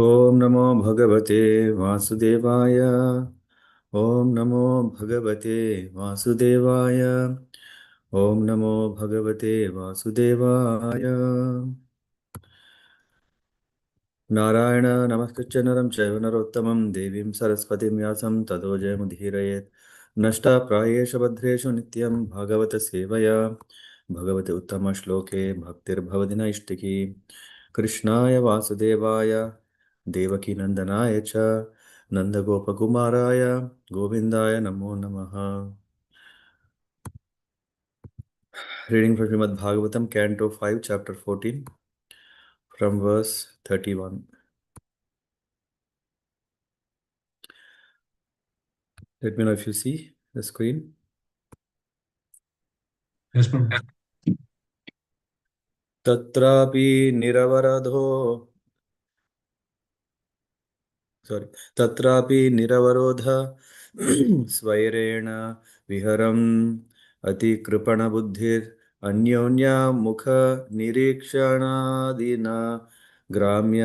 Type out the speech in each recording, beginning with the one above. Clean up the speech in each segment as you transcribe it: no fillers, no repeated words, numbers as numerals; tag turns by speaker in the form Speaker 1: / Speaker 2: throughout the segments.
Speaker 1: ॐ नमो भगवते वासुदेवाय। ॐ नमो भगवते वासुदेवाय। ॐ नमो भगवते वासुदेवाय। नारायण नमस्कृत्य नरं चैव नरोत्तमं देवीं सरस्वतीं व्यासं ततो जयमुदीरयेत्। नष्टाप्रायेषु भद्रेषु नित्यं भागवतसेवया भगवते उत्तमश्लोके भक्तिर्भवति नैष्टिकी। कृष्णाय वासुदेवाय देवकीनन्दनाय च नन्दगोपकुमाराय गोविन्दाय नमो नमः। Reading from Srimad Bhagavatam, Canto 5, Chapter 14, from verse 31. Let me know if you see the screen.
Speaker 2: Yes, Prabhu.
Speaker 1: तत्रापि निरवरधो तत्रापि निरवरोध स्वैरेण विहरम् अतिकृपणबुद्धिर् अन्योन्यमुखनिरीक्षणादिना ग्राम्य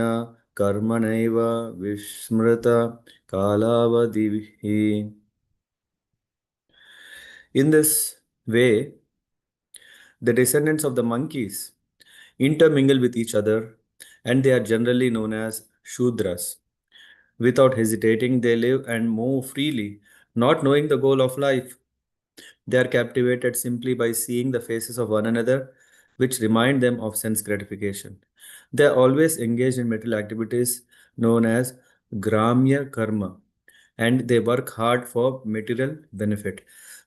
Speaker 1: कर्मणैव विस्मृत कालावधिः. In this way, the descendants of the monkeys intermingle with each other, and they are generally known as Shudras. Without hesitating, they live and move freely, not knowing the goal of life. They are captivated simply by seeing the faces of one another, which remind them of sense gratification. They are always engaged in material activities known as Gramya Karma, and they work hard for material benefit.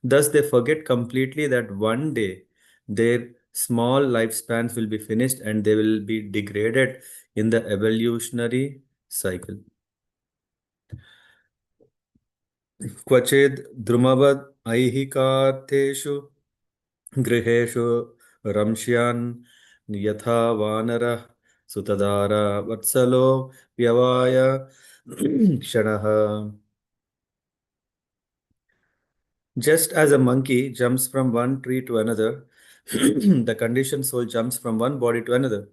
Speaker 1: Thus, they forget completely that one day their small lifespans will be finished and they will be degraded in the evolutionary cycle. क्वचिद् द्रुमवद् ऐहिकार्थेषु गृहेषु रंस्यान् यथा वानरः सुतदारा वत्सलो व्यवाय क्षणः. Just as a monkey jumps from one tree to another, the conditioned soul jumps from one body to another.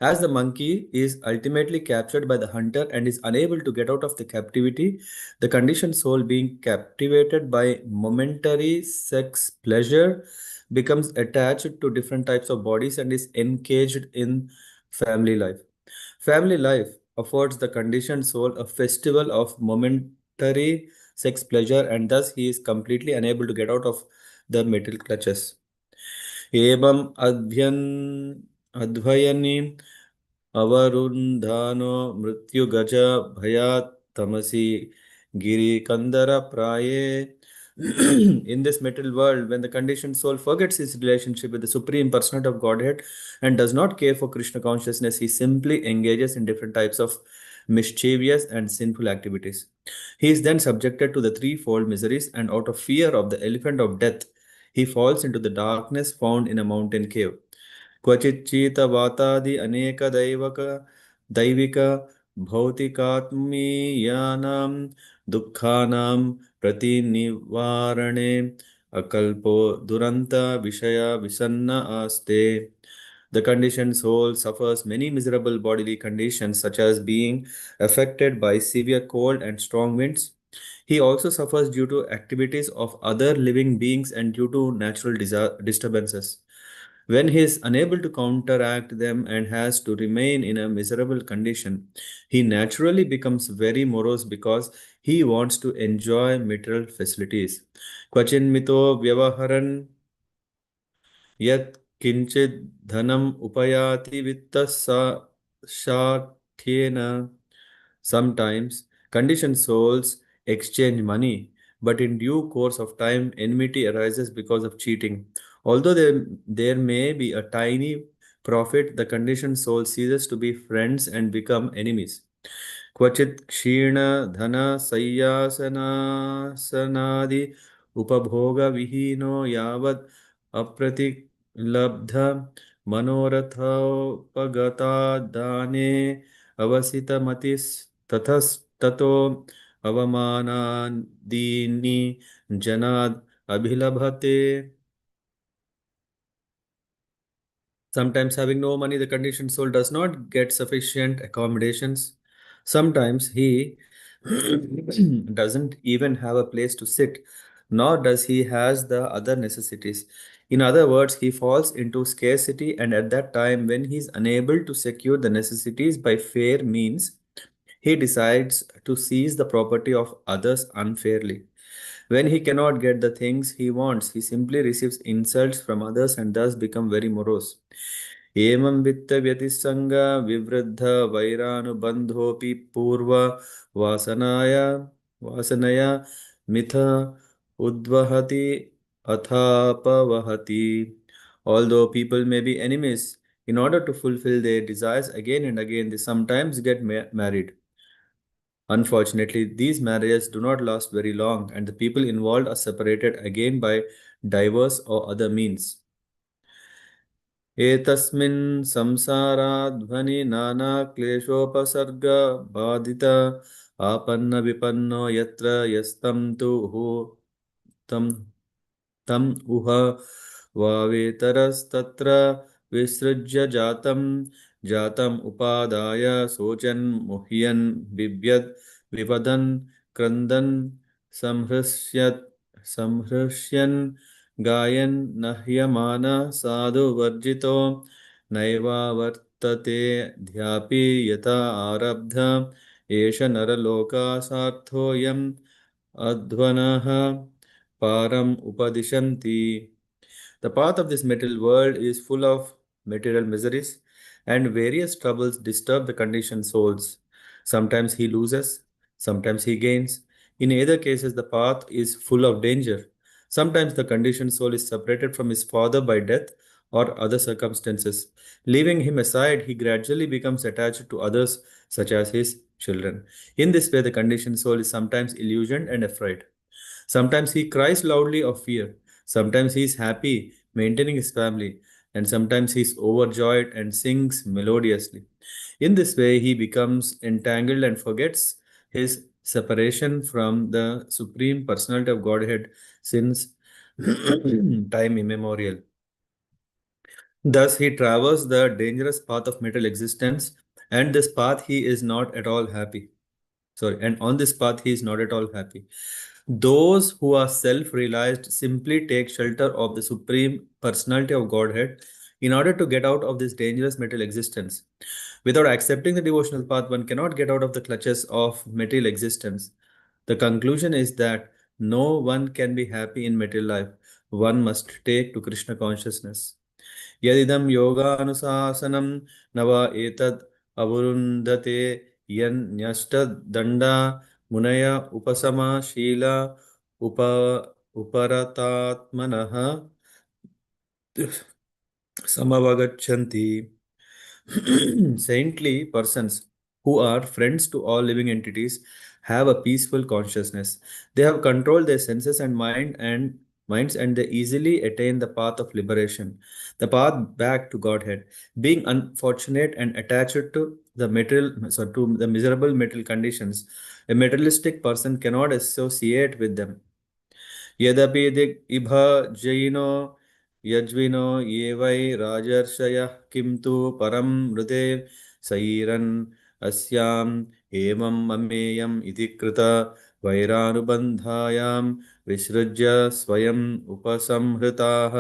Speaker 1: As the monkey is ultimately captured by the hunter and is unable to get out of the captivity, the conditioned soul, being captivated by momentary sex pleasure, becomes attached to different types of bodies and is engaged in family life. Family life affords the conditioned soul a festival of momentary sex pleasure, and thus he is completely unable to get out of the material clutches. एवम् अध्वयनि अवरुन्धानो मृत्युगज भयात् तमसि गिरिकन्दर प्राये. In this material world, when the conditioned soul forgets his relationship with the Supreme Personality of Godhead and does not care for Krishna consciousness, he simply engages in different types of mischievous and sinful activities. He is then subjected to the threefold miseries, and out of fear of the elephant of death, he falls into the darkness found in a mountain cave. क्वचिच्चितवातादि अनेकदैवक दैविक भौतिकात्मीयानां दुःखानां प्रतिनिवारणे अकल्पो दुरन्त विषय विसन्न आस्ते. The conditioned soul suffers many miserable bodily conditions, such as being affected by severe cold and strong winds. He also suffers due to activities of other living beings and due to natural disturbances. When he is unable to counteract them and has to remain in a miserable condition, he naturally becomes very morose because he wants to enjoy material facilities. Kvachinmito vyavaharan यत् किंचित् धनम् उपयाति वित्तशाठ्येन. Sometimes conditioned souls exchange money, but in due course of time, enmity arises because of cheating. Although there may be a tiny profit, the conditioned soul ceases to be friends and become enemies. क्वचित् क्षीणधनसय्यासनासनादि उपभोगविहीनो यावद् अप्रतिलब्ध मनोरथोपगतादाने अवसितमतिस्ततस्ततो अवमानादीनि जनाद् अभिलभते. Sometimes, having no money, the conditioned soul does not get sufficient accommodations. Sometimes he doesn't even have a place to sit, nor does he has the other necessities. In other words, he falls into scarcity, and at that time, when he is unable to secure the necessities by fair means, he decides to seize the property of others unfairly. When he cannot get the things he wants, he simply receives insults from others and thus become very morose. एवं वित्तव्यतिसङ्ग विवृद्ध वैरानुबन्धोऽपि पूर्व वासनाय वासनया myth उद्वहति अथापवहति. Although people may be enemies, in order to fulfill their desires again and again, they sometimes get married. Unfortunately, these marriages do not last very long, and the people involved are separated again by divorce or other means. एतस्मिन् संसाराध्वनि नाना क्लेशोपसर्ग बाधित आपन्न विपन्नो यत्र यस्तं तु तं तम उह वावेतरस्तत्र विसृज्य जातम् उपादाय शोचन् मुह्यन् बिभ्यद् विपदन् क्रन्दन् संहृष्यत् संहृष्यन् गायन् नह्यमान साधु वर्जितो नैवावर्तते ध्यापि यथा आरब्ध एष नरलोकासार्थोऽयम् अध्वनः param upadishanti. The path of this material world is full of material miseries, and various troubles disturb the conditioned souls. Sometimes he loses, sometimes he gains. In either cases, the path is full of danger. Sometimes the conditioned soul is separated from his father by death or other circumstances. Leaving him aside, he gradually becomes attached to others, such as his children. In this way, the conditioned soul is sometimes illusioned and afraid. Sometimes he cries loudly of fear. Sometimes he is happy, maintaining his family. And sometimes he is overjoyed and sings melodiously. In this way, he becomes entangled and forgets his separation from the Supreme Personality of Godhead since time immemorial. Thus, he traverses the dangerous path of material existence, and this path he is not at all happy. And on this path he is not at all happy. Those who are self-realized simply take shelter of the Supreme Personality of Godhead in order to get out of this dangerous material existence. Without accepting the devotional path, one cannot get out of the clutches of material existence. The conclusion is that no one can be happy in material life. One must take to Krishna consciousness. यदिदं योगानुशासनं न वा एतद् अवरुन्धते यन्यष्टदण्डा मुनय उपशमशीला उप उपरतात्मनः समवगच्छन्ति. Saintly persons who are friends to all living entities have a peaceful consciousness. They have controlled their senses and minds, and they easily attain the path of liberation, the path back to Godhead. Being unfortunate and attached to the to the miserable material conditions, a materialistic person cannot associate with them. यद्यपि दिग् जैनो यज्विनो ये वै राजर्षयः किं तु परं मृते सैरन् अस्याम् एवं ममेयम् इति कृत वैरानुबन्धायां विसृज्य स्वयम् उपसंहृताः.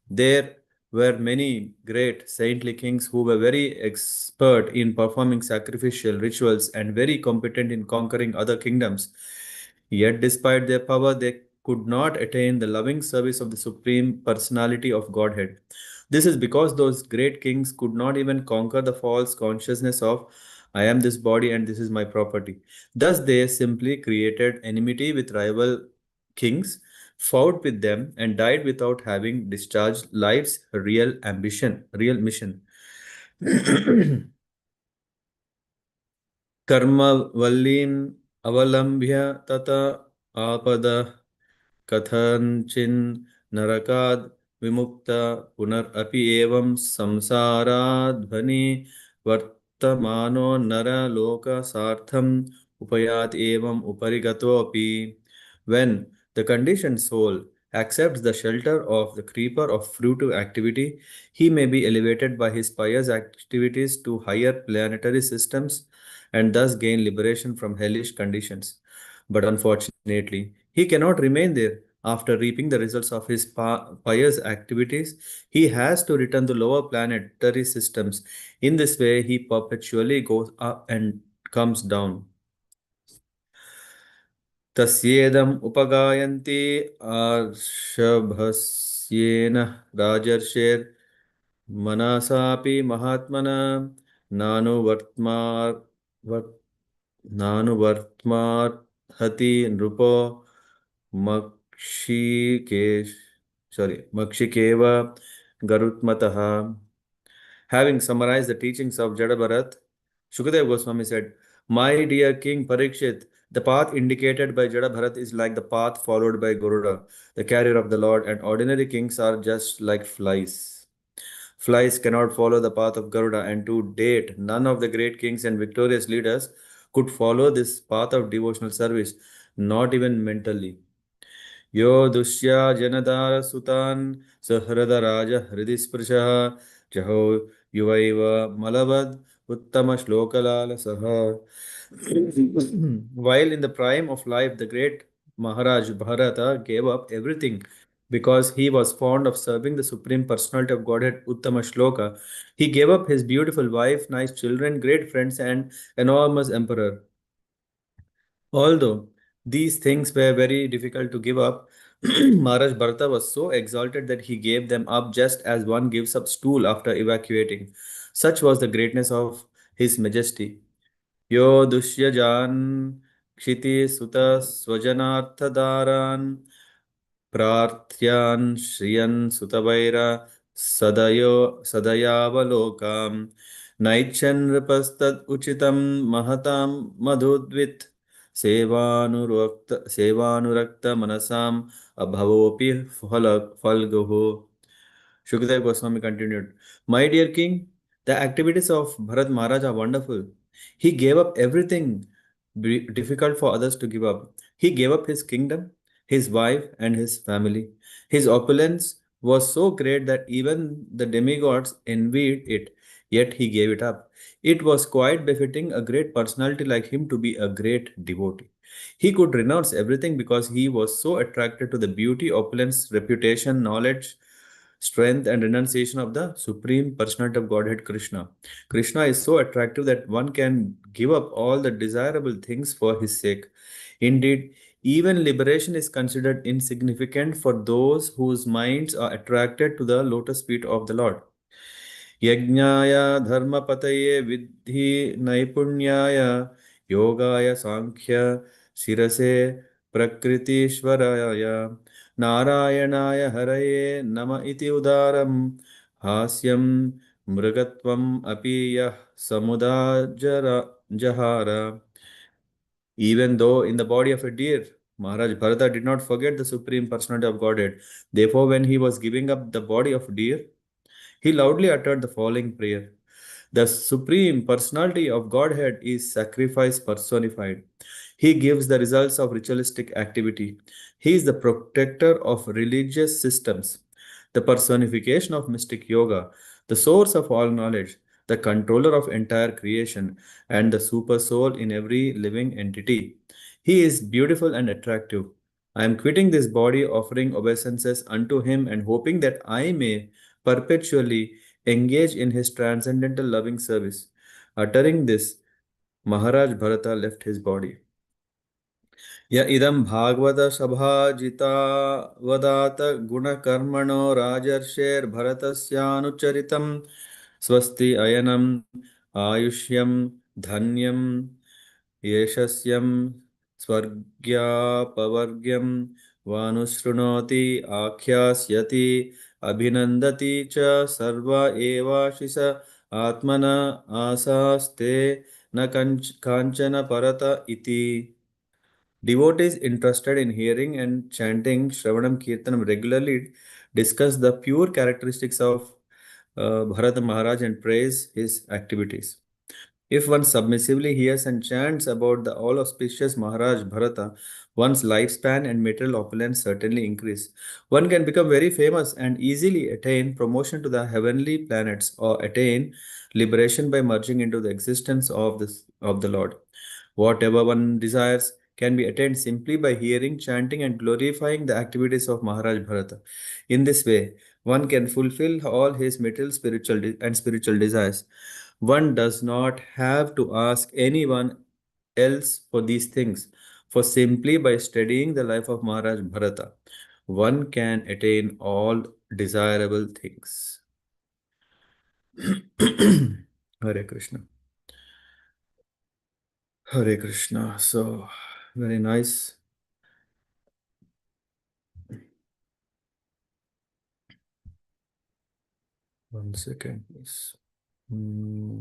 Speaker 1: There were many great saintly kings who were very expert in performing sacrificial rituals and very competent in conquering other kingdoms. Yet, despite their power, they could not attain the loving service of the Supreme Personality of Godhead. This is because those great kings could not even conquer the false consciousness of I am this body and this is my property. Thus, they simply created enmity with rival kings, fought with them, and died without having discharged life's real mission. कर्मवल्लीम् अवलम्ब्य तत आपद कथञ्चिन् नरकाद् विमुक्त पुनरपि एवं संसाराध्वनि वर्तमानो नरलोकसार्थम् उपयात् एवं उपरि गतोऽपि. When the conditioned soul accepts the shelter of the creeper of fruitive activity, he may be elevated by his pious activities to higher planetary systems and thus gain liberation from hellish conditions. But unfortunately, he cannot remain there. After reaping the results of his pious activities, he has to return to lower planetary systems. In this way, he perpetually goes up and comes down. तस्येदम् उपगायन्ति आर्षभस्येन राजर्षेर्मनसापि महात्मना नानुवर्त्मार् वर्- नानुवर्त्मार्हति नृपो मक्षिकेश मक्षिकेव गरुत्मतः. Having summarized the teachings of Jada, Shukadeva Goswami said, "My dear King Parikshit, the path indicated by Jada is like the path followed by Garuda, the carrier of the Lord, and ordinary kings are just like flies. Flies cannot follow the path of Garuda, and to date, none of the great kings and victorious leaders could follow this path of devotional service, not even mentally. यो दुष्या जनदार सुतान् सहृदराज हृदि स्पृशः जहो युवैव मलवद् उत्तम श्लोकलालसः. While in the prime of life, the great Maharaj Bharata gave up everything because he was fond of serving the Supreme Personality of Godhead Uttama Shloka. He gave up his beautiful wife, nice children, great friends, and enormous emperor. Although these things were very difficult to give up, Maharaj Bharata was so exalted that he gave them up just as one gives up stool after evacuating. Such was the greatness of his majesty. Yo dushyajan kshiti suta swajanarthadaran प्रार्थ्यान् श्रियन् सुतवैरा सदयावलोकाम् नैच्छन् नृपस्तद् उचितं महतां मधुद्वित् सेवानुरक्त मनसाम् अभवोऽपि फल्गुः. Shukadeva Goswami continued, "My dear king, the activities of Bharat Maharaj are wonderful. He gave up everything difficult for others to give up. He gave up his kingdom, his wife, and his family. His opulence was so great that even the demigods envied it, yet he gave it up. It was quite befitting a great personality like him to be a great devotee. He could renounce everything because he was so attracted to the beauty, opulence, reputation, knowledge, strength, and renunciation of the Supreme Personality of Godhead Krishna. Krishna is so attractive that one can give up all the desirable things for his sake. Indeed, even liberation is considered insignificant for those whose minds are attracted to the lotus feet of the Lord. यज्ञाय धर्मपतये विद्धि नैपुण्याय योगाय सांख्य शिरसे प्रकृतीश्वराय नारायणाय हरये नम इति उदारं हास्यं मृगत्वम् अपि यः जहार. Even though in the body of a deer, Maharaj Bharata did not forget the Supreme Personality of Godhead. Therefore, when he was giving up the body of deer, he loudly uttered the following prayer: the Supreme Personality of Godhead is sacrifice personified. He gives the results of ritualistic activity. He is the protector of religious systems, the personification of mystic yoga, the source of all knowledge, the controller of entire creation, and the super soul in every living entity. He is beautiful and attractive. I am quitting this body, offering obeisances unto him, and hoping that I may perpetually engage in his transcendental loving service. Uttering this, Maharaj Bharata left his body. य इदं भागवतसभाजितावदात गुणकर्मणो राजर्षेर्भरतस्यानुचरितं स्वस्ति अयनम् आयुष्यं धन्यं यशस्यं स्वर्ग्यापवर्ग्यं वानुशृणोति आख्यास्यति अभिनन्दति च सर्व एवाशिष आत्मन आसास्ते न काञ्चन परत इति. Devotees interested in hearing and chanting Shravanam Kirtanam regularly discuss the pure characteristics of Bharata Maharaj and praise his activities. If one submissively hears and chants about the all auspicious Maharaj Bharata, one's lifespan and material opulence certainly increase. One can become very famous and easily attain promotion to the heavenly planets or attain liberation by merging into the existence of the Lord. Whatever one desires can be attained simply by hearing, chanting, and glorifying the activities of Maharaj Bharata. In this way, one can fulfill all his material, and spiritual desires. One does not have to ask anyone else for these things, for simply by studying the life of Maharaj Bharata, one can attain all desirable things. Hare Krishna. Hare Krishna. So, very nice. One second, please. Hmm.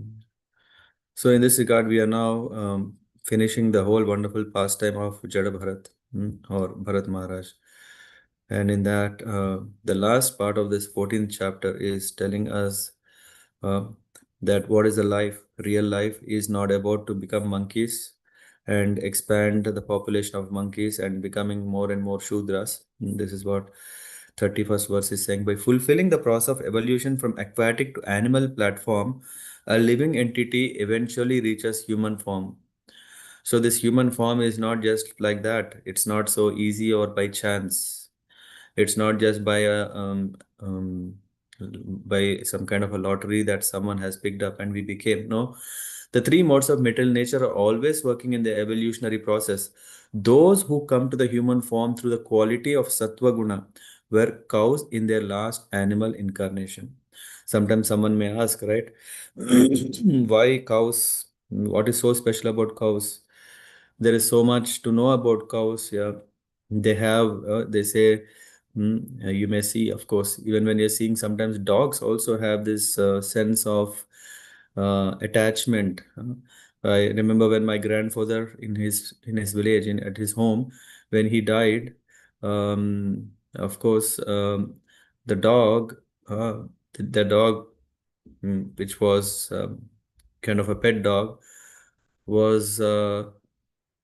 Speaker 1: So, in this regard, we are now finishing the whole wonderful pastime of Jada Bharat, or Bharat Maharaj. And in that, the last part of this 14th chapter is telling us uh, that what is the life, real life, is not about to become monkeys and expand the population of monkeys and becoming more and more Shudras. This is what 31st verse is saying. By fulfilling the process of evolution from aquatic to animal platform, a living entity eventually reaches human form. So this human form is not just like that. It's not so easy or by chance. It's not just by some kind of a lottery that someone has picked up and we became. No, the three modes of material nature are always working in the evolutionary process. Those who come to the human form through the quality of sattva guna were cows in their last animal incarnation. Sometimes someone may ask, right, why cows? What is so special about cows? There is so much to know about cows. Yeah, they have. They say you may see, of course, even when you're seeing, sometimes dogs also have this sense of attachment. I remember when my grandfather in his village at his home, when he died, of course, the dog, the dog, which was kind of a pet dog, was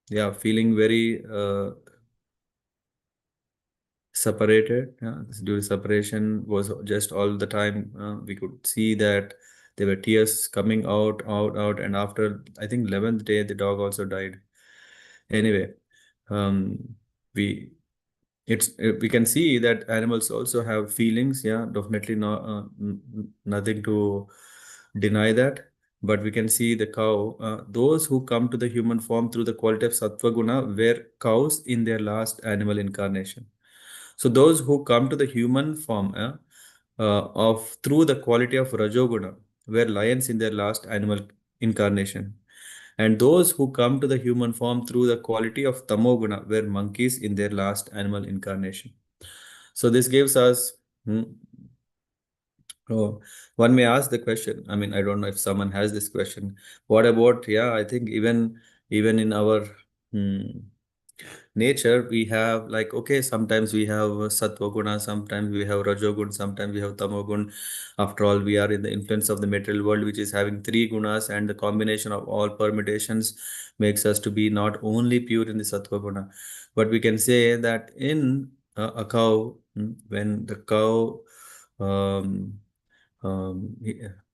Speaker 1: yeah, feeling very separated. Yeah, during separation was just all the time. We could see that there were tears coming out, and after I think 11th day, the dog also died. Anyway, um, we we can see that animals also have feelings. Yeah, definitely not nothing to deny that. But we can see the cow. Those who come to the human form through the quality of sattva guna were cows in their last animal incarnation. So those who come to the human form of through the quality of Rajoguna were lions in their last animal incarnation. And those who come to the human form through the quality of Tamoguna were monkeys in their last animal incarnation. So this gives us hmm, oh, one may ask the question. I mean, I don't know if someone has this question. What about, yeah, I think even in our hmm, nature we have, like, okay, sometimes we have sattva guna, sometimes we have rajogun, sometimes we have tamogun. After all, we are in the influence of the material world, which is having three gunas, and the combination of all permutations makes us to be not only pure in the sattva guna, but we can say that in a cow, when the cow um,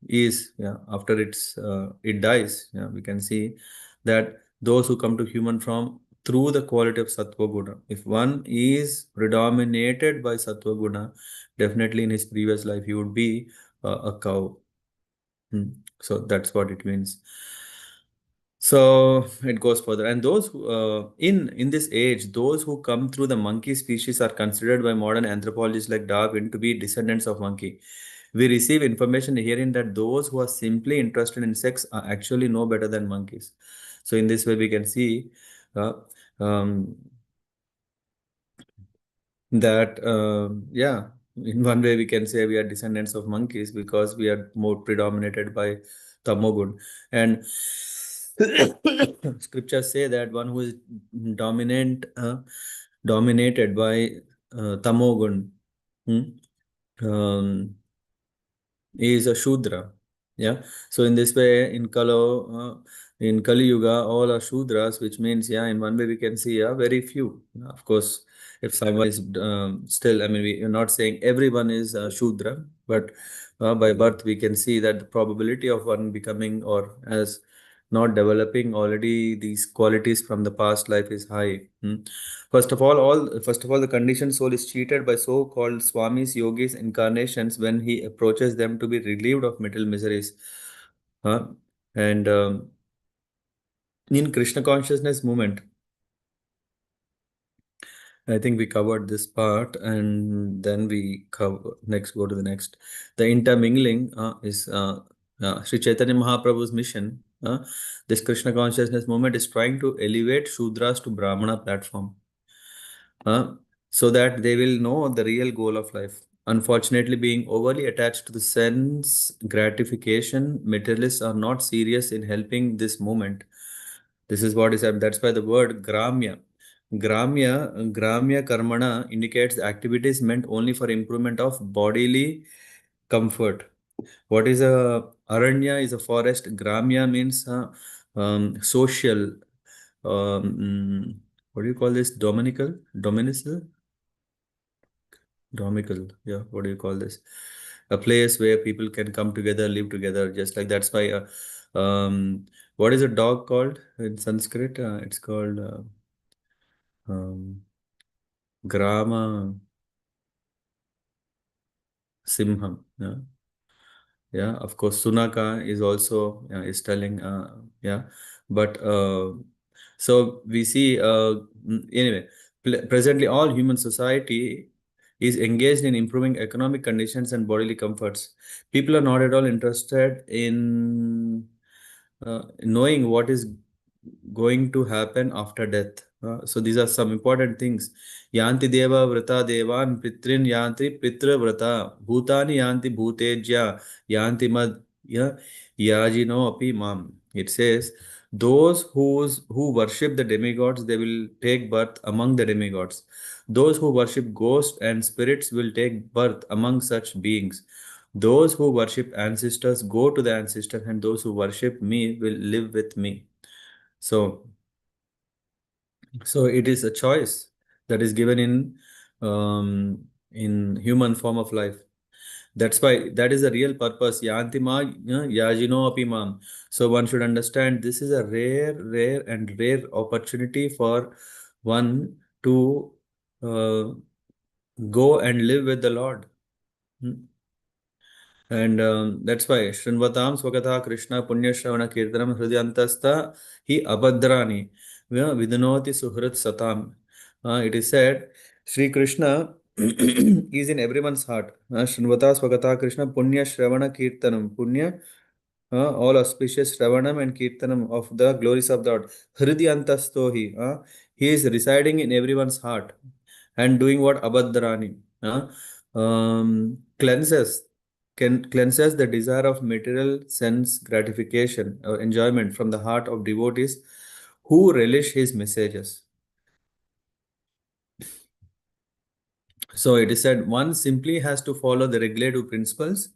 Speaker 1: is, yeah, after it dies, yeah, we can see that those who come to human form through the quality of sattva guna, if one is predominated by sattva guna, definitely in his previous life he would be a cow. So that's what it means. So it goes further, and those who, in this age, those who come through the monkey species are considered by modern anthropologists like Darwin to be descendants of monkey. We receive information herein that those who are simply interested in sex are actually no better than monkeys. So in this way, we can see uh, um, that yeah, in one way we can say we are descendants of monkeys because we are more predominated by tamogun, and scriptures say that one who is dominant dominated by tamogun hmm, um, is a shudra. Yeah. So in this way, in Kali Yuga, all are Shudras, which means, yeah, in one way we can see, yeah, very few. Of course, if someone is still, I mean, we are not saying everyone is Shudra, but by birth we can see that the probability of one becoming or as not developing already these qualities from the past life is high. First of all, the conditioned soul is cheated by so-called swamis, yogis, incarnations when he approaches them to be relieved of material miseries. Huh? And in Krishna consciousness movement, I think we covered this part, and then we cover next. Go to the next. The intermingling is Sri Chaitanya Mahaprabhu's mission. This Krishna consciousness movement is trying to elevate Shudras to Brahmana platform, uh, so that they will know the real goal of life. Unfortunately, being overly attached to the sense gratification, materialists are not serious in helping this movement. This is what is said. That's why the word gramya. Gramya karmana indicates the activities meant only for improvement of bodily comfort. What is a aranya is a forest. Gramya means social. What do you call this? Dominical? Dominical. Yeah. What do you call this? A place where people can come together, live together, just like that's why. What is a dog called in Sanskrit? It's called um, Grama Simham. Yeah. Yeah, of course, Sunaka is also is telling, yeah, but so we see, anyway, presently all human society is engaged in improving economic conditions and bodily comforts. People are not at all interested in knowing what is going to happen after death. So these are some important things. Yanti deva vrata devan pitrin yanti pitra vrata bhutani yanti bhutejya yanti mad yajino api mam. It says those who worship the demigods, they will take birth among the demigods. Those who worship ghosts and spirits will take birth among such beings. Those who worship ancestors go to the ancestors, and those who worship me will live with me. So, so it is a choice that is given in human form of life. That's why that is the real purpose. Yantima yajino apimam. So one should understand this is a rare opportunity for one to uh, go and live with the Lord. Hmm. And that's why Shrinvatam Swakatha Krishna Punya Shravana Kirtanam Hridayantasta Hi Abhadrani Vidunoti Suhrit Satam. It is said Sri Krishna is in everyone's heart. Shrinvata Swakatha Krishna Punya Shravana Kirtanam. Punya, all auspicious Shravanam and Kirtanam of the glories of the Lord. Hridyantastohi. He is residing in everyone's heart and doing what Abhadrani. Cleanses cleanses the desire of material sense gratification or enjoyment from the heart of devotees who relish his messages. So it is said one simply has to follow the regulative principles,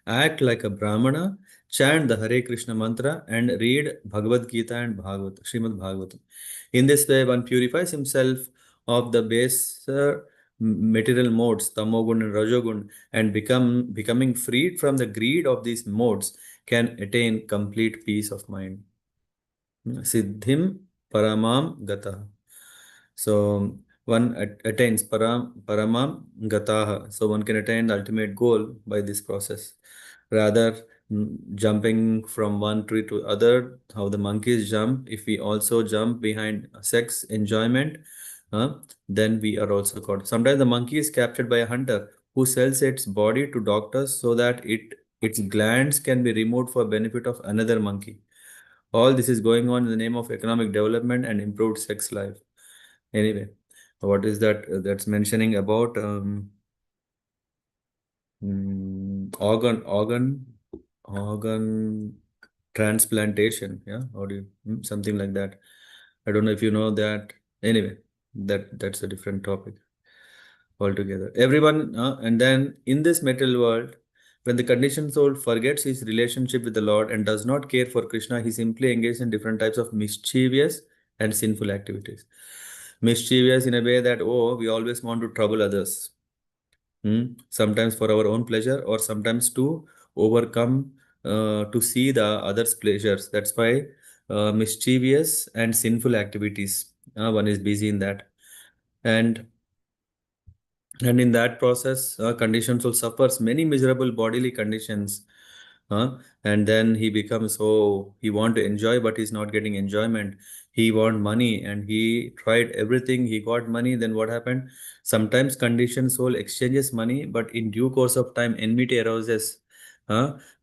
Speaker 1: act like a Brahmana, chant the Hare Krishna mantra, and read Bhagavad Gita and Srimad Bhagavatam. In this way, one purifies himself of the baser material modes, tamogun and rajogun, and becoming freed from the greed of these modes can attain complete peace of mind. Siddhim paramam gata. So one attains paramam gataha. So one can attain the ultimate goal by this process. Rather jumping from one tree to other, how the monkeys jump, if we also jump behind sex enjoyment, then we are also caught. Sometimes the monkey is captured by a hunter who sells its body to doctors so that its glands can be removed for benefit of another monkey. All this is going on in the name of economic development and improved sex life. Anyway, what is that? That's mentioning about organ transplantation. Yeah, or do you, something like that. I don't know if you know that. Anyway, that's a different topic altogether. Everyone, and then in this material world, When the conditioned soul forgets his relationship with the Lord and does not care for Krishna, he simply engages in different types of mischievous and sinful activities. Mischievous in a way that, oh, we always want to trouble others. Sometimes for our own pleasure, or sometimes to overcome, to see the others' pleasures. That's why mischievous and sinful activities. One is busy in that. And and in that process conditions will suffers many miserable bodily conditions, and then he becomes, oh, he want to enjoy but he's not getting enjoyment. He want money and he tried everything, he got money, then what happened? Sometimes conditioned soul exchanges money, but in due course of time enmity arises,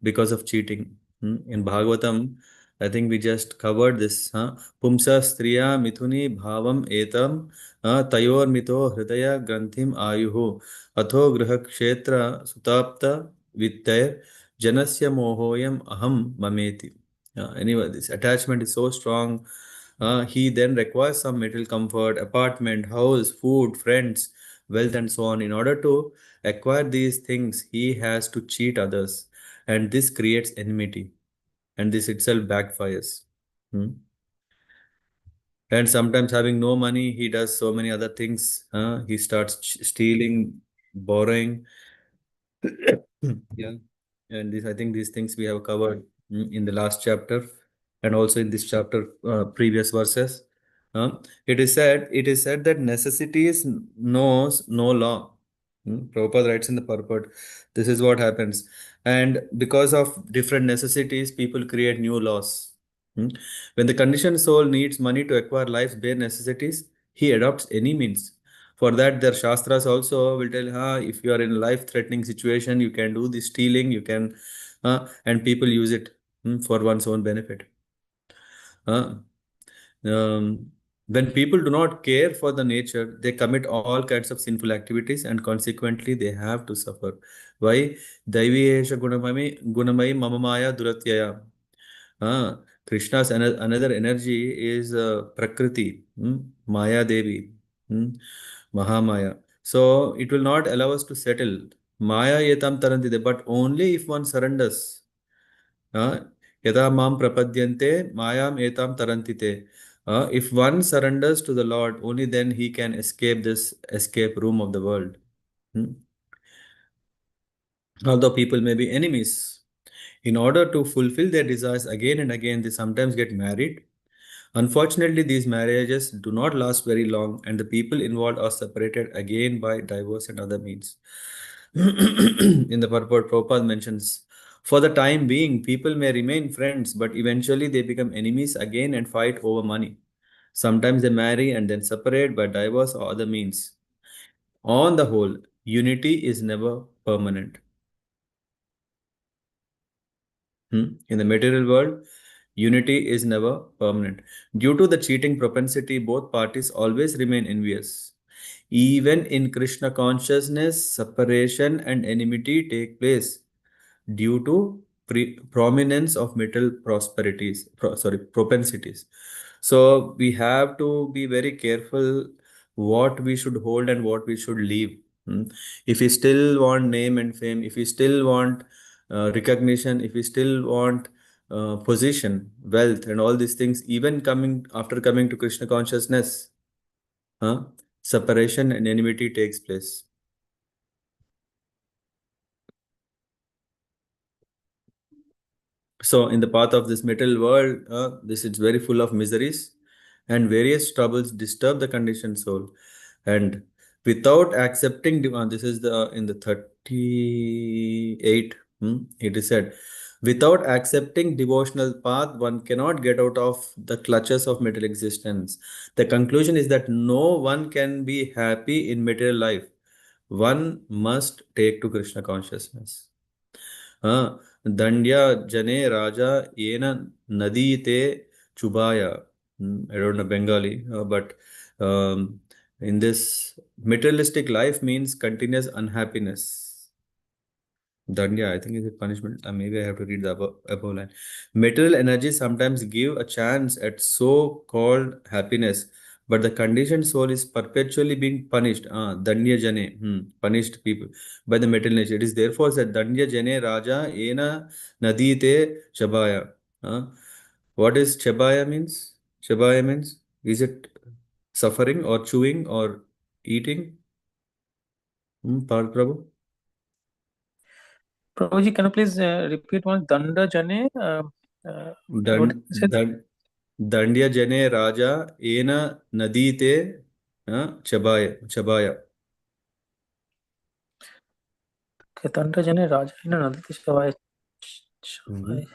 Speaker 1: because of cheating. In Bhagavatam, I think we just covered this. Pumsa striya mithuni bhavam etam तयोर्मितो हृदय ग्रंथिम आयुः अथो गृहक्षेत्र सुताप्त वित्तैर janasya mohoyam aham mameti. Anyway, this attachment is so strong. He then requires some material comfort, apartment, house, food, friends, wealth, and so on. In order to acquire these things, he has to cheat others, and this creates enmity, and this itself backfires. Hmm. And sometimes having no money, he does so many other things. He starts stealing, borrowing. Yeah. And this, I think these things we have covered in the last chapter and also in this chapter, previous verses. It is said that necessities knows no law. Prabhupada writes in the purport, this is what happens. And because of different necessities, people create new laws. Hmm. When the conditioned soul needs money to acquire life's bare necessities, he adopts any means. For that, their shastras also will tell, if you are in a life-threatening situation, you can do this stealing, you can, and people use it for one's own benefit. Uh, when people do not care for the nature, they commit all kinds of sinful activities and consequently they have to suffer. Why? Daiviyesha gunamai mamamaya duratyaya. Krishna's another energy is Prakriti, Maya Devi, hmm, Mahamaya. So it will not allow us to settle. Maya yetam tarantite, but only if one surrenders. Yada mam prapadyante, mayam etam tarantite. If one surrenders to the Lord, only then he can escape this escape room of the world. Hmm. Although people may be enemies, in order to fulfill their desires again and again, they sometimes get married. Unfortunately, these marriages do not last very long, and the people involved are separated again by divorce and other means. In the purport, Prabhupada mentions, for the time being, people may remain friends, but eventually they become enemies again and fight over money. Sometimes they marry and then separate by divorce or other means. On the whole, unity is never permanent. In the material world, unity is never permanent. Due to the cheating propensity, both parties always remain envious. Even in Krishna consciousness, separation and enmity take place due to prominence of material propensities. So we have to be very careful what we should hold and what we should leave. If we still want name and fame, if we still want recognition, if we still want position, wealth, and all these things, even coming after coming to Krishna consciousness, huh, separation and enmity takes place. So, in the path of this material world, this is very full of miseries, and various troubles disturb the conditioned soul. And without accepting, this is the in the 38. It is said, without accepting devotional path, one cannot get out of the clutches of material existence. The conclusion is that no one can be happy in material life. One must take to Krishna consciousness. Dandya Jane Raja Yena Nadite Chubaya. I don't know Bengali, but um, in this materialistic life means continuous unhappiness. Dandya, I think is a punishment. Maybe I have to read the above line. Material energy sometimes give a chance at so-called happiness, but the conditioned soul is perpetually being punished. Danya Jane, punished people by the material nature. It is therefore said, Danya Jane Raja Ena Nadite Chabaya. What is Chabaya means? Chabaya means, is it suffering or chewing or eating? Prabhu?
Speaker 2: Prabhuji, can you please repeat one? Danda Jane? What
Speaker 1: Dan,
Speaker 2: is it?
Speaker 1: dan, Dandya Jane Raja Ena Nadite Chabaya.
Speaker 2: Okay, Danda Jane Raja in another Shavai.
Speaker 1: Mhm.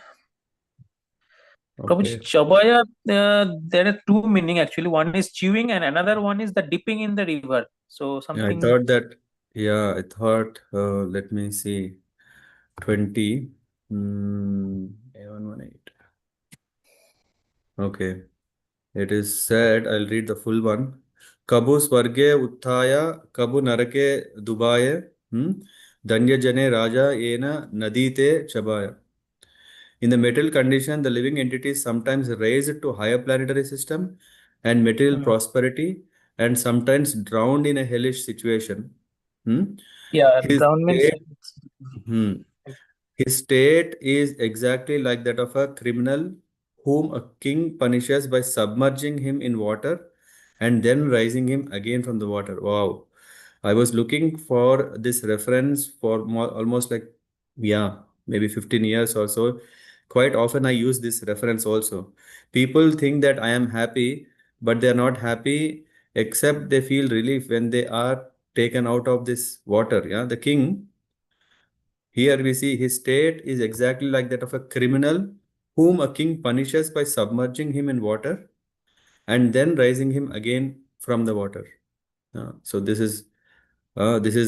Speaker 2: Prabhuji,
Speaker 1: Okay.
Speaker 2: Chabaya, there are two meaning actually. One is chewing and another one is the dipping in the river. So
Speaker 1: Yeah, I
Speaker 2: something.
Speaker 1: thought that, yeah, I thought, let me see, 20, 118. Okay. It is said, I'll read the full one. Kabu Swarge Uttaya, Kabu Narake Dubaye, Danya Jane Raja Ena Nadite Chabaya. In the material condition, the living entity is sometimes raised to higher planetary system and material
Speaker 2: Hmm.
Speaker 1: prosperity, and sometimes drowned in a hellish situation. Hmm?
Speaker 2: Yeah,
Speaker 1: His
Speaker 2: drown means.
Speaker 1: state, hmm, his state is exactly like that of a criminal whom a king punishes by submerging him in water and then raising him again from the water. Wow. I was looking for this reference for almost like, yeah, maybe 15 years or so. Quite often I use this reference also. People think that I am happy, but they are not happy except they feel relief when they are taken out of this water. Yeah, the king, here we see his state is exactly like that of a criminal whom a king punishes by submerging him in water and then raising him again from the water. So this is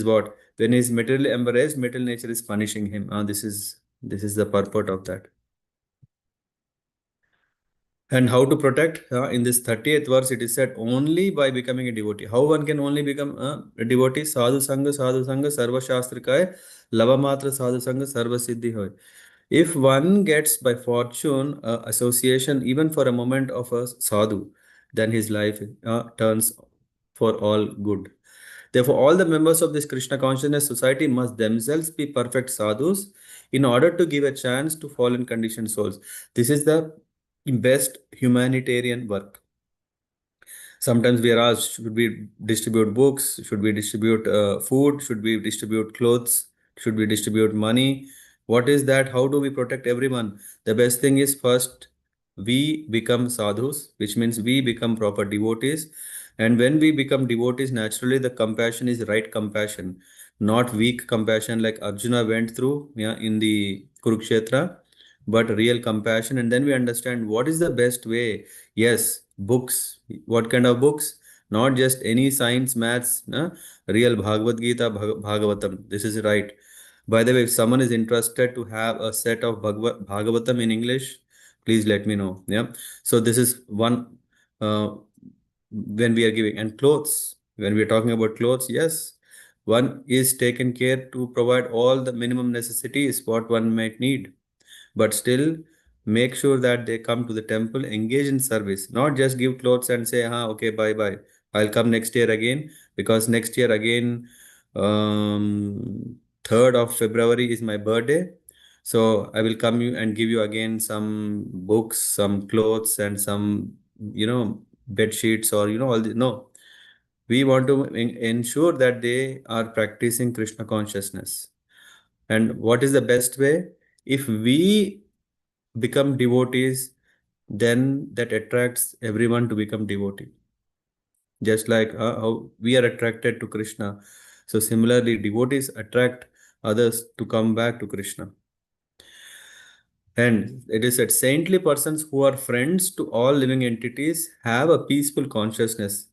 Speaker 1: what, when he is materially embraced, material nature is punishing him. This is the purport of that. And how to protect? In this 30th verse, it is said only by becoming a devotee. How one can only become a devotee? Sadhu Sangha, Sarva Shastrikaya, Lava Matra Sadhu Sangha, Sarva Siddhi Hoy. If one gets by fortune association, even for a moment of a sadhu, then his life turns for all good. Therefore, all the members of this Krishna consciousness society must themselves be perfect sadhus in order to give a chance to fallen conditioned souls. This is the best humanitarian work. Sometimes we are asked, should we distribute books? Should we distribute food? Should we distribute clothes? Should we distribute money? What is that? How do we protect everyone? The best thing is first, we become sadhus, which means we become proper devotees. And when we become devotees, naturally the compassion is right compassion, not weak compassion like Arjuna went through, yeah, in the Kurukshetra, but real compassion. And then we understand what is the best way. Yes, books. What kind of books? Not just any science, maths, real Bhagavad Gita, Bhagavatam. This is right. By the way, if someone is interested to have a set of Bhagavatam in English, please let me know. Yeah. So this is one, when we are giving. And clothes, when we are talking about clothes, yes, one is taken care to provide all the minimum necessities what one might need, but still make sure that they come to the temple, engage in service, not just give clothes and say, okay, bye bye. I'll come next year again, because next year again, 3rd of February is my birthday. So I will come you and give you again some books, some clothes, and some, bed sheets, or, all the, no. We want to ensure that they are practicing Krishna consciousness. And what is the best way? If we become devotees, then that attracts everyone to become devotee. Just like how we are attracted to Krishna. So similarly, devotees attract others to come back to Krishna. And it is said saintly persons who are friends to all living entities have a peaceful consciousness.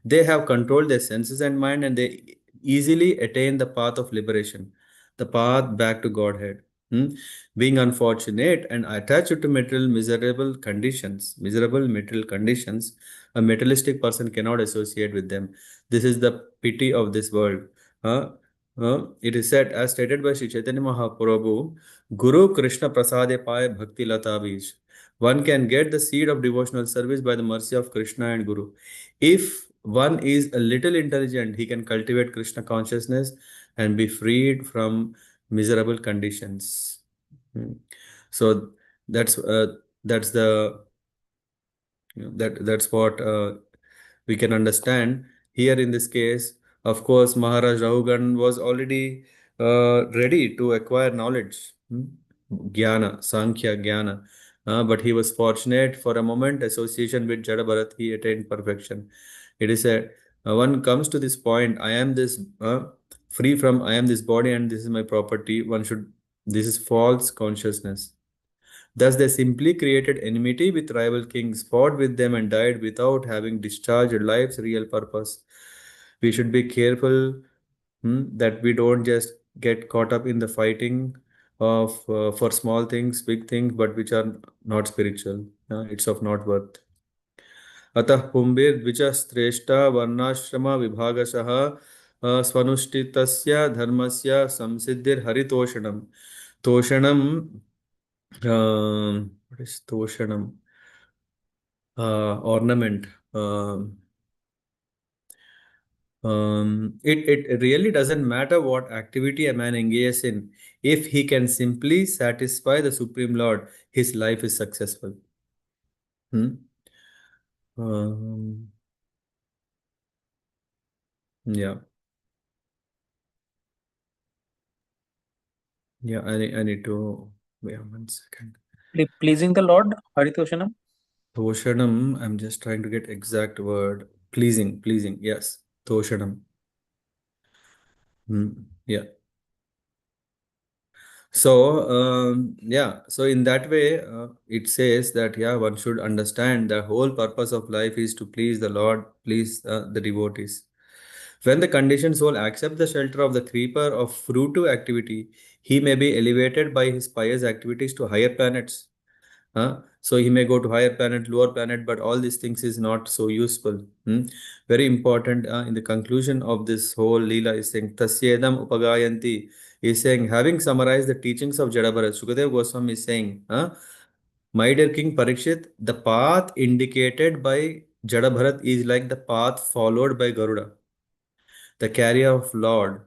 Speaker 1: They have controlled their senses and mind, and they easily attain the path of liberation, the path back to Godhead. Hmm? Being unfortunate and attached to miserable material conditions, a materialistic person cannot associate with them. This is the pity of this world. Huh? It is said, as stated by Sri Chaitanya Mahaprabhu, Guru Krishna Prasade Paye Bhakti Lata Bij. One can get the seed of devotional service by the mercy of Krishna and Guru. If one is a little intelligent, he can cultivate Krishna consciousness and be freed from miserable conditions. Hmm. So that's that's the that's what we can understand here in this case. Of course, Maharaj Rahugan was already ready to acquire knowledge, jnana, sankhya, jnana. But he was fortunate for a moment association with Jada Bharat, he attained perfection. It is a one comes to this point, I am this free from I am this body and this is my property. One should this is false consciousness. Thus, they simply created enmity with rival kings, fought with them, and died without having discharged life's real purpose. We should be careful that we don't just get caught up in the fighting of for small things, big things, but which are not spiritual. It's of not worth. अतः पुंभिर्द्विजश्रेष्ठा वर्णाश्रम विभागशः स्वनुष्ठितस्य धर्मस्य संसिद्धिर्हरितोषणम् तोषणम् what is toshanam? Ornament. It really doesn't matter what activity a man engages in. If he can simply satisfy the Supreme Lord, his life is successful. Hmm? Um, yeah, yeah. I need to wait 1 second.
Speaker 2: Pleasing the Lord, Haritoshanam.
Speaker 1: Toshanam. I'm just trying to get exact word. Pleasing, pleasing. Yes, Toshanam. Yeah. So, yeah, so in that way, it says that, yeah, one should understand the whole purpose of life is to please the Lord, please the devotees. When the conditioned soul accepts the shelter of the creeper of fruitive activity, he may be elevated by his pious activities to higher planets. So he may go to higher planet, lower planet, but all these things is not so useful. Very important in the conclusion of this whole Leela is saying, Tasyedam upagayanti is saying, having summarized the teachings of Jadabharat, Sukadev Goswami is saying, my dear King Parikshit, the path indicated by Jadabharat is like the path followed by Garuda, the carrier of Lord,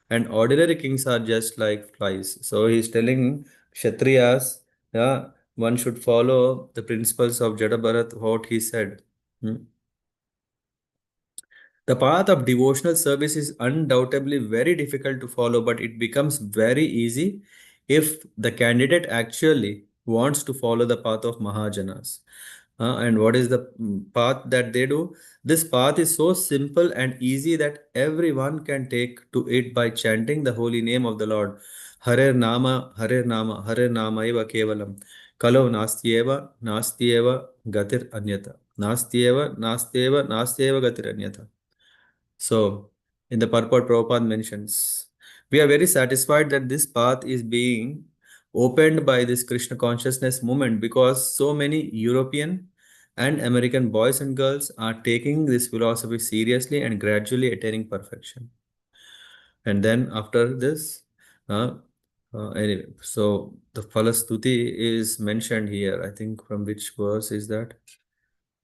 Speaker 1: and ordinary kings are just like flies. So he's telling Kshatriyas, yeah, one should follow the principles of Jada Bharat, what he said. Hmm. The path of devotional service is undoubtedly very difficult to follow, but it becomes very easy if the candidate actually wants to follow the path of Mahajanas. And what is the path that they do? This path is so simple and easy that everyone can take to it by chanting the holy name of the Lord. Hare Nama, Hare Nama eva kevalam. Kalo nastyeva, nastyeva gatir anyata. Nastyeva, nastyeva, nastyeva gatir anyata. So, in the purport, Prabhupada mentions, we are very satisfied that this path is being opened by this Krishna consciousness movement because so many European and American boys and girls are taking this philosophy seriously and gradually attaining perfection. And then after this, uh, anyway, so the Falastuti is mentioned here. I think from which verse is that?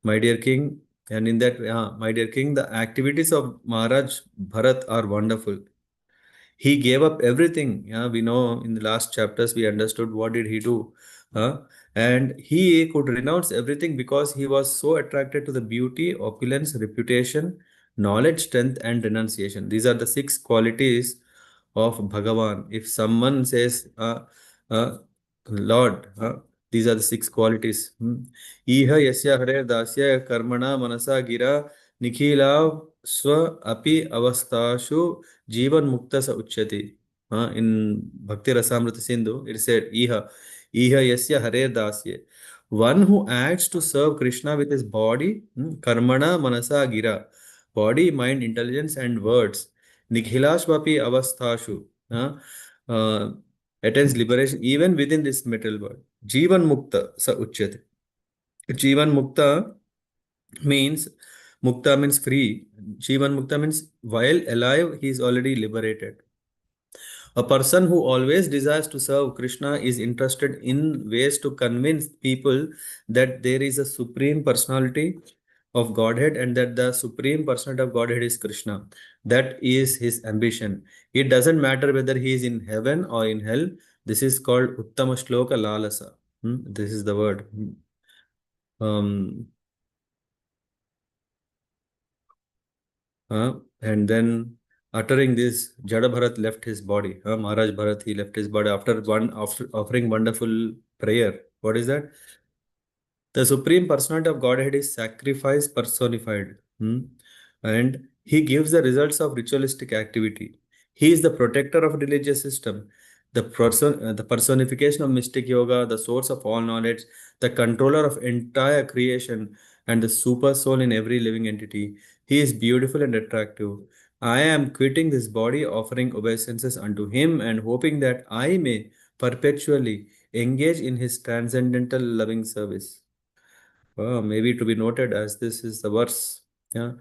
Speaker 1: My dear king, and in that, my dear king, the activities of Maharaj Bharat are wonderful. He gave up everything. Yeah, we know in the last chapters we understood what did he do. And he could renounce everything because he was so attracted to the beauty, opulence, reputation, knowledge, strength, and renunciation. These are the 6 qualities of Bhagavan. If someone says, uh, Lord, these are the 6 qualities. Iha yasya hare dasya karmana manasa gira nikhila swa api avastashu Jivan Mukta sa uchyati. In Bhakti Rasamrita Sindhu, it said, Iha yasya hare dasya. One who acts to serve Krishna with his body, karmana manasa gira, body, mind, intelligence, and words, nikhilashvapi avasthashu, uh, attains liberation even within this material world. Jivan Mukta sa uchyati. Jivan Mukta means Mukta means free. Jivan Mukta means while alive, he is already liberated. A person who always desires to serve Krishna is interested in ways to convince people that there is a supreme personality of Godhead and that the supreme personality of Godhead is Krishna. That is his ambition. It doesn't matter whether he is in heaven or in hell. This is called Uttama Shloka Lalasa. This is the word. Um, and then uttering this, Jada Bharat left his body. Maharaj Bharat, he left his body after offering wonderful prayer. What is that? The Supreme Personality of Godhead is sacrifice personified. And he gives the results of ritualistic activity. He is the protector of religious system, the personification of mystic yoga, the source of all knowledge, the controller of entire creation, and the super soul in every living entity. He is beautiful and attractive. I am quitting this body, offering obeisances unto him, and hoping that I may perpetually engage in his transcendental loving service. Maybe to be noted as this is the verse, yeah,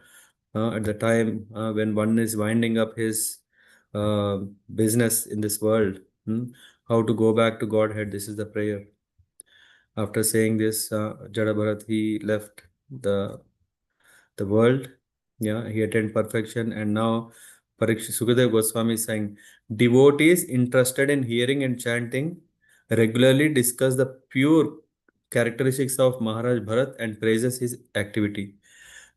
Speaker 1: at the time when one is winding up his uh, business in this world, how to go back to Godhead. This is the prayer. After saying this, Jada Bharat, he left the world. Yeah, he attained perfection, and now Sukadeva Goswami is saying, devotees interested in hearing and chanting regularly discuss the pure characteristics of Maharaj Bharat and praises his activity.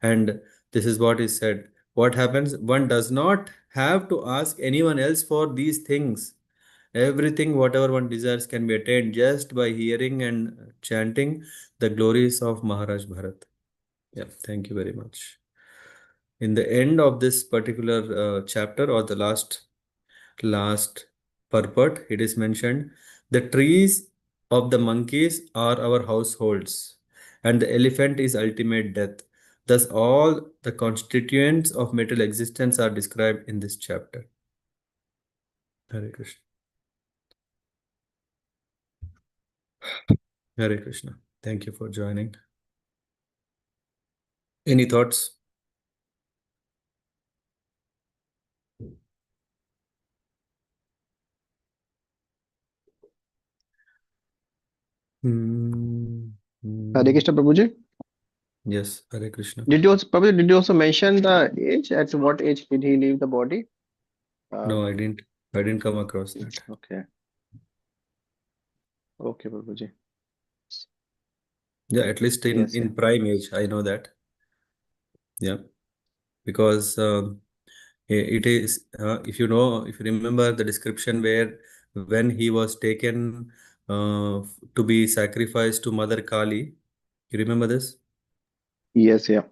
Speaker 1: And this is what is said. What happens? One does not have to ask anyone else for these things. Everything, whatever one desires, can be attained just by hearing and chanting the glories of Maharaj Bharat. Yeah, thank you very much. In the end of this particular chapter, or the last purport, it is mentioned, the trees of the monkeys are our households, and the elephant is ultimate death. Thus, all the constituents of material existence are described in this chapter. Hare Krishna. Hare Krishna. Thank you for joining. Any thoughts? Hmm.
Speaker 3: Hare
Speaker 1: Hmm.
Speaker 3: Krishna, Prabhuji.
Speaker 1: Yes, Hare Krishna.
Speaker 3: Prabhuji, did you also mention the age? At what age did he leave the body? Uh,
Speaker 1: No, I didn't. I didn't come across that.
Speaker 3: okay. Okay, Prabhuji.
Speaker 1: Yeah, at least in
Speaker 3: Yes, yeah.
Speaker 1: in prime age, I know that. Yeah, because it is if you know, if you remember the description where when he was taken to be sacrificed to Mother Kali, you remember this?
Speaker 3: Yes, yeah.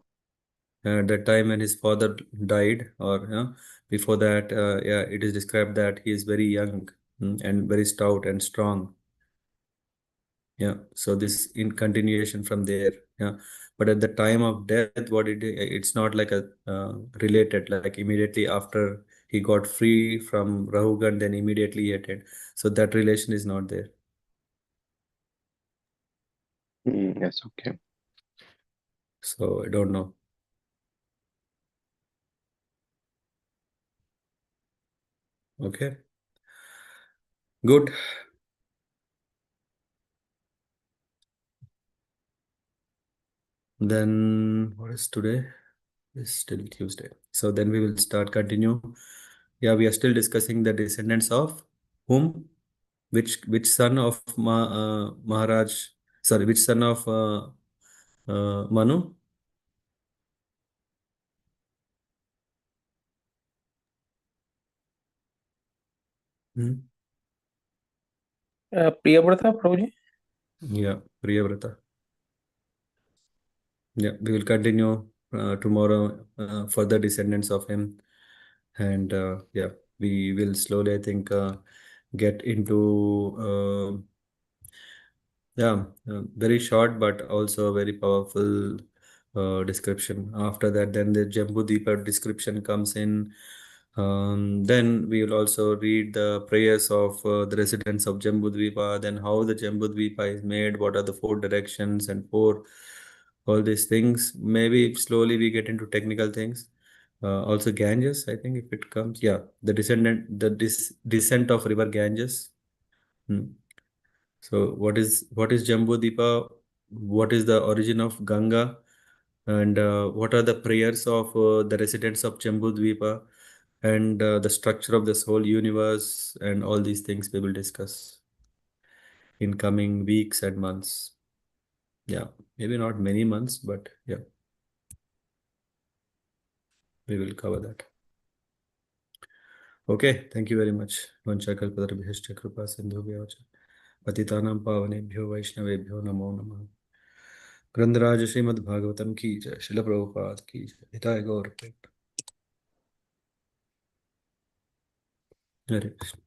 Speaker 1: That time when his father died, or before that, yeah, it is described that he is very young, and very stout and strong. Yeah, so this in continuation from there. Yeah, but at the time of death, it's not like a related, like immediately after he got free from Rahugan, then immediately he attained. So that relation is not there.
Speaker 3: Yes, okay.
Speaker 1: So I don't know. Okay, good. Then what is today? It's still Tuesday. So then we will continue. Yeah, we are still discussing the descendants of whom? Which son of Maharaj? Sorry, which son of Manu? Hmm?
Speaker 2: Priyavrata, Prabhuji.
Speaker 1: Yeah, Priyavrata. Yeah, we will continue tomorrow, further descendants of him, and yeah, we will slowly, I think, get into yeah, very short but also very powerful description. After that, then the Jambudvipa description comes in. Then we will also read the prayers of the residents of Jambudvipa, then how the Jambudvipa is made, what are the four directions and four all these things. Maybe slowly we get into technical things. Also Ganges, I think if it comes, yeah, the descent of river Ganges. Hmm. So what is Jambu Deepa? What is the origin of Ganga? And what are the prayers of the residents of Jambu Dweepa? And the structure of this whole universe, and all these things we will discuss in coming weeks and months. Yeah, maybe not many months, but yeah, we will cover that. Okay, thank you very much. Vanchakalpatarubhyascha kripa sindhubhyo cha patitanam pavanebhyo vaishnavebhyo namo namah. ग्रंथराज Shrimad Bhagavatam की जय, शिल प्रभुपाद की जय, हिताय गौर प्रेम। हरे कृष्ण।